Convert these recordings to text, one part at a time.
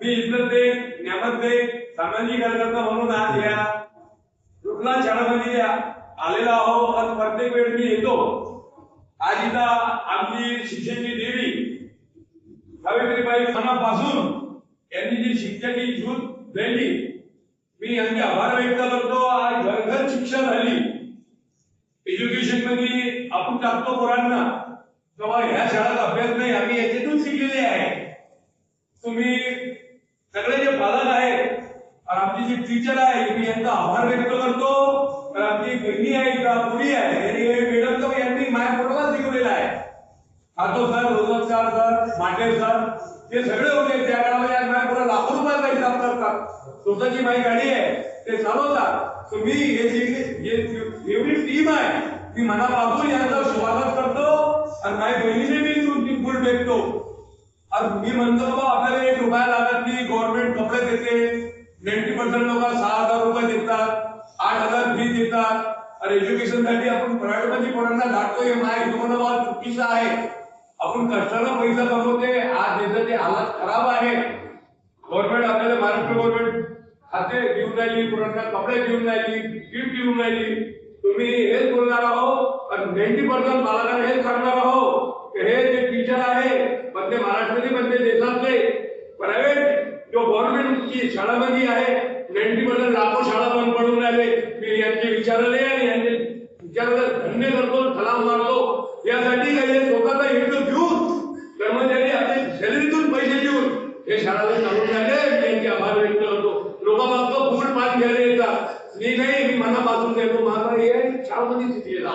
मी इज्जत दे, नेमत दे, सामाजिक कार्यकर्ता म्हणून आज या रुग्णा शाळेमध्ये आलेला आहो आणि प्रत्येक वेळ मी येतो. आज इथं आमची शिक्षणाची देवी सावित्रीबाई मनापासून यांनी जी शिक्षणाची झूज दिली, मी यांचे आभार व्यक्त करतो. आज घर शिक्षण झाली, एज्युकेशन मध्ये आपण टाकतो पोरांना, तेव्हा ह्या शाळेत अभ्यास नाही, आम्ही याच्यातून शिकलेले आहे. तुम्ही सगळे जे पालक आहेत आणि आमची जी टीचर आहे, मी यांचा आभार व्यक्त करतो. आमची बहिणी आहे का मुली आहे, मॅडम यांनी माझ्या पोराला शिकवलेलं आहे. खातो सर, रोजगार सर, माटे सर, ते सगळे होते त्या काळामध्ये. आज माझ्या पोरा लाखो रुपयाचा हिसाब करतात. स्वतःची माझी गाडी आहे, ते चालवतात. तुम्ही एवढी टीम आहे, मी मनापासून यांचं स्वागत करतो आणि माझ्या बहिणीने मी तुमची फुल भेटतो. आणि मी म्हणतो बाबा आपल्याला 1 रुपया लागत नाही, गव्हर्नमेंट कपडे देते, 90% लोक 6,000 रुपये देतात, 8,000 फी देतात. आणि एज्युकेशन साठी आपण प्रायव्हेट मध्ये पोरांना टाकतोय, माझ्या हिशोबाने चुकीचं आहे. आपण कष्टानं पैसा कमवते, आज देशाची हालत खराब आहे. गव्हर्नमेंट आपल्याला महाराष्ट्र गव्हर्नमेंट खाते देऊन राहिली, पोरांना कपडे देऊन राहिली, किट देऊन राहिली. तुम्ही हेच बोलणार आहोत आणि 90% बालकांना हेच सांगणार आहोत की हे जे टीचर आहे मध्य महाराष्ट्रातील मध्य देशातले प्रायव्हेट जो गव्हर्नमेंटची शाळांमध्ये आहे, 90% लाखो शाळा बंद पडून राहिले. मी यांचे विचारले आणि यांचे विचाराला धन्य करतो, सलाम मारतो. यासाठी काही स्वतःचा हित घेऊन कर्मचारी आपले सॅलरीतून पैसे देऊन हे शाळाला चालून राहिले. मी यांचे आभार व्यक्त करतो. लोक मागतो फुकट पान घ्यायला येतात, मी नाही, मी मनापासून देतो. माझा हे शाळेमध्ये शिकलेला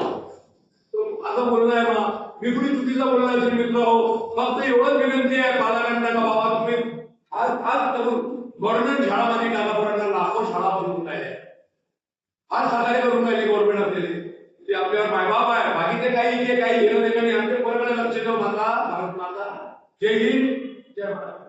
असं बोलणं आहे. मी कुणी चुकीचा बोलला असेल मित्र हो, फक्त एवढंच विनंती आहे पालकांना का बाबा तुम्ही आज करून गव्हर्नमेंट शाळामध्ये टाका. लाखो शाळा बनवून राहिल्या, फार सहकार्य करून राहिली गव्हर्नमेंट आपल्याला. ते आपल्यावर मायबाप आहे, बाकीचे काही जे काही घेणं देणं नाही. आमच्या पोराकडे लक्ष देऊ. माझा भारत माता जय हिंद, जय भारत.